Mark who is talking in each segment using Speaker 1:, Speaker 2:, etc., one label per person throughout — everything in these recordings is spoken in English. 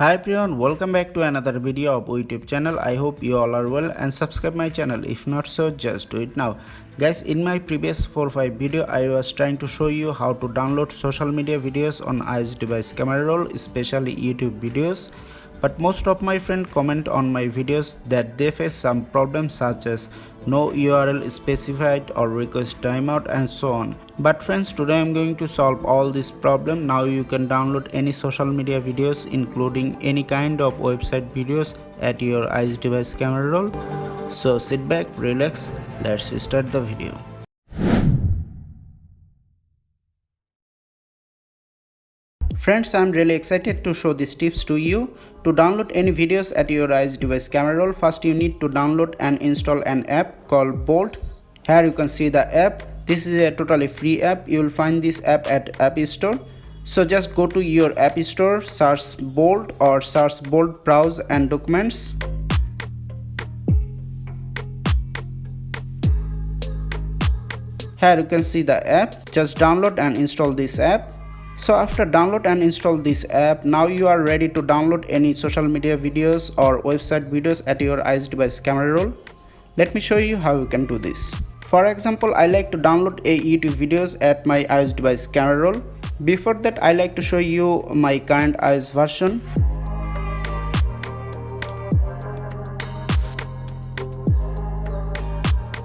Speaker 1: Hi everyone, welcome back to another video of YouTube channel. I hope you all are well and subscribe my channel. If not so, just do it now. Guys, in my previous 4-5 video, I was trying to show you how to download social media videos on iOS device camera roll, especially YouTube videos. But most of my friends comment on my videos that they face some problems such as no URL specified or request timeout and so on. But friends, today I'm going to solve all this problem. Now you can download any social media videos including any kind of website videos at your iOS device camera roll. So sit back, relax, let's start the video. Friends, I'm really excited to show these tips to you. To download any videos at your iOS device camera roll, first you need to download and install an app called Bolt. Here you can see the app. This is a totally free app. You will find this app at App Store. So just go to your App Store, search Bolt or search Bolt Browse and Documents. Here you can see the app. Just download and install this app. So after download and install this app, now you are ready to download any social media videos or website videos at your iOS device camera roll. Let me show you how you can do this. For example, I like to download a YouTube videos at my iOS device camera roll. Before that, I like to show you my current iOS version.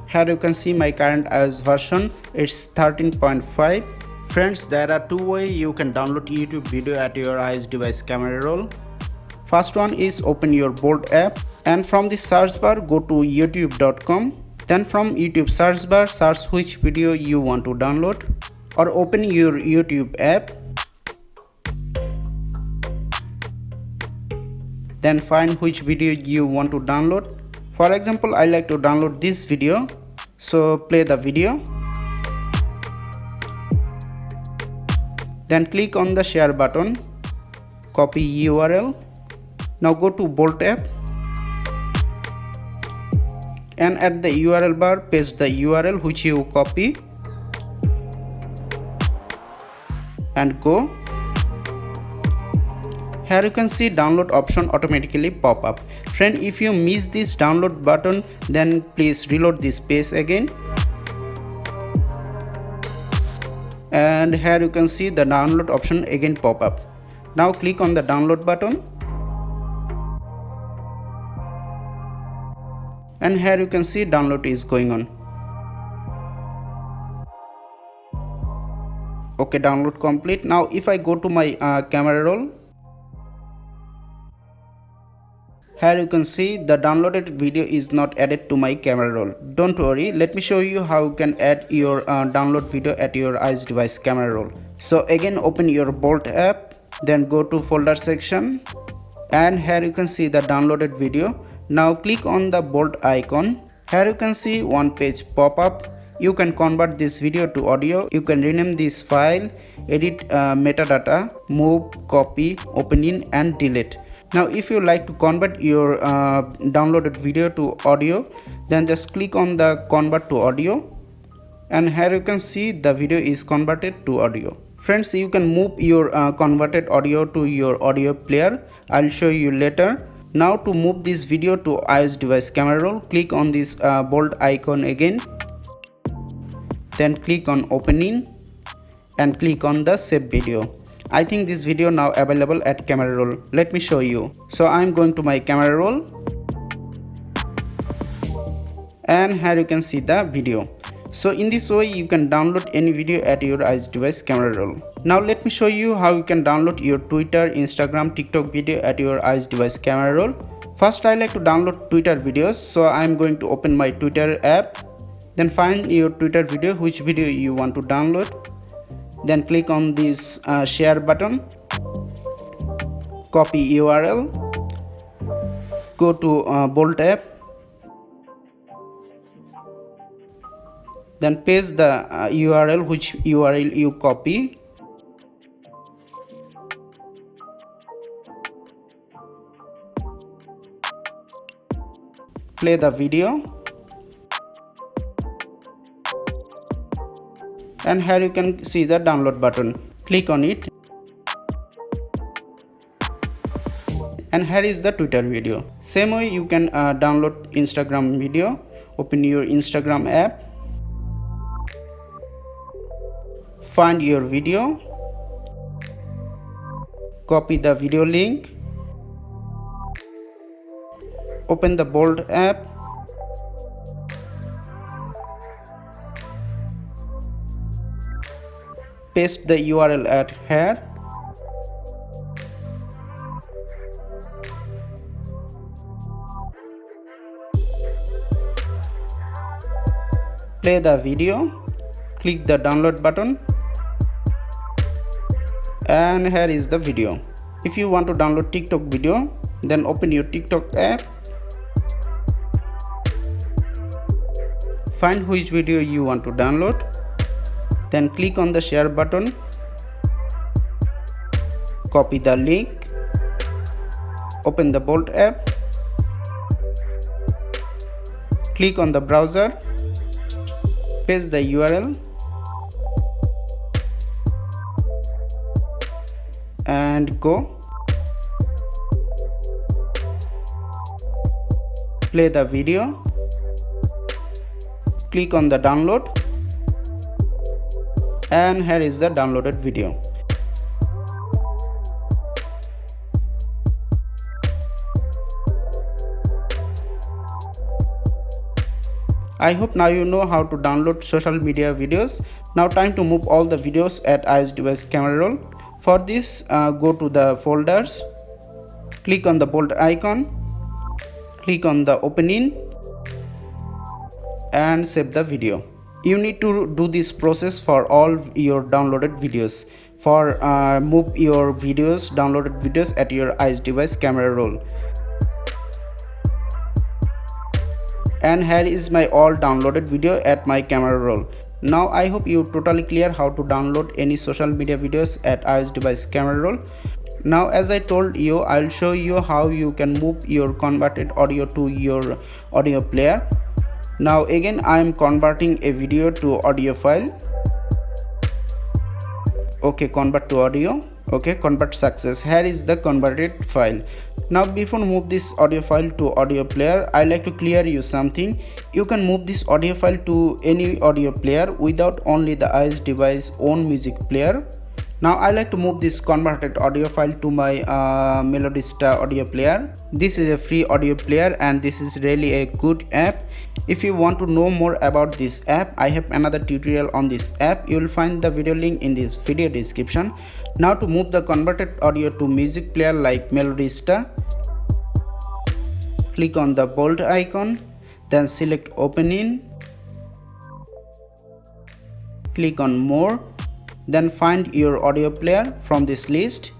Speaker 1: Here you can see my current iOS version. It's 13.5. Friends, there are two ways you can download YouTube video at your iOS device camera roll. First one is open your Bolt app and from the search bar go to youtube.com. Then from YouTube search bar search which video you want to download or open your YouTube app. Then find which video you want to download. For example, I like to download this video. So play the video. Then click on the share button, copy URL. Now go to Bolt app and at the URL bar paste the URL which you copy and go. Here you can see download option automatically pop up. Friend, if you miss this download button, then please reload this page again. And here you can see the download option again pop up. Now click on the download button and here you can see download is going on. Okay, download complete. Now if I go to my camera roll, here you can see the downloaded video is not added to my camera roll. Don't worry, let me show you how you can add your download video at your iOS device camera roll. So again open your Bolt app, then go to folder section and here you can see the downloaded video. Now click on the Bolt icon. Here you can see one page pop up. You can convert this video to audio. You can rename this file, edit metadata, move, copy, open in and delete. Now if you like to convert your downloaded video to audio, then just click on the convert to audio and here you can see the video is converted to audio. Friends, you can move your converted audio to your audio player. I'll show you later. Now to move this video to iOS device camera roll, click on this Bolt icon again. Then click on open in and click on the save video. I think this video now available at camera roll. Let me show you. So I'm going to my camera roll and here you can see the video. So in this way you can download any video at your iOS device camera roll. Now let me show you how you can download your Twitter, Instagram, TikTok video at your iOS device camera roll. First I like to download Twitter videos. So I'm going to open my Twitter app. Then find your Twitter video, which video you want to download. Then click on this share button, copy URL, go to Bolt app, then paste the URL which URL you copy, play the video and here you can see the download button. Click on it and here is the Twitter video. Same way you can download Instagram video. Open your Instagram app, find your video, copy the video link, open the Bolt app, paste the URL at here, play the video, click the download button, and here is the video. If you want to download TikTok video, then open your TikTok app, find which video you want to download, then click on the share button, copy the link, open the Bolt app, click on the browser, paste the URL, and go. Play the video, click on the download, and here is the downloaded video. I hope now you know how to download social media videos. Now time to move all the videos at iOS device camera roll. For this, go to the folders, click on the Bolt icon, click on the open in, and save the video. You need to do this process for all your downloaded videos. For move your videos, downloaded videos at your iOS device camera roll. And here is my all downloaded video at my camera roll. Now I hope you totally clear how to download any social media videos at iOS device camera roll. Now as I told you, I'll show you how you can move your converted audio to your audio player. Now again I am converting a video to audio file. Okay, convert to audio. Okay, convert success. Here is the converted file. Now before move this audio file to audio player, I like to clear you something. You can move this audio file to any audio player without only the iOS device own music player. Now I like to move this converted audio file to my Melodista audio player. This is a free audio player and this is really a good app. If you want to know more about this app, I have another tutorial on this app. You will find the video link in this video description. Now to move the converted audio to music player like Melodista, click on the Bolt icon, then select open in, click on more, then find your audio player from this list.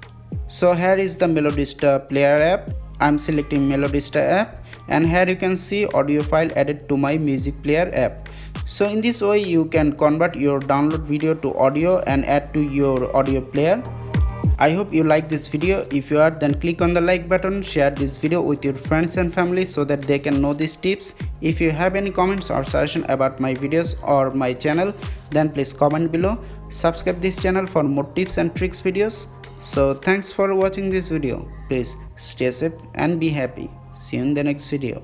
Speaker 1: So here is the Melodista player app. I'm selecting Melodista app, and here you can see audio file added to my music player app. So in this way you can convert your download video to audio and add to your audio player. I hope you like this video. If you are, then click on the like button, share this video with your friends and family so that they can know these tips. If you have any comments or suggestion about my videos or my channel, then please comment below. Subscribe this channel for more tips and tricks videos. So thanks for watching this video. Please stay safe and be happy. See you in the next video.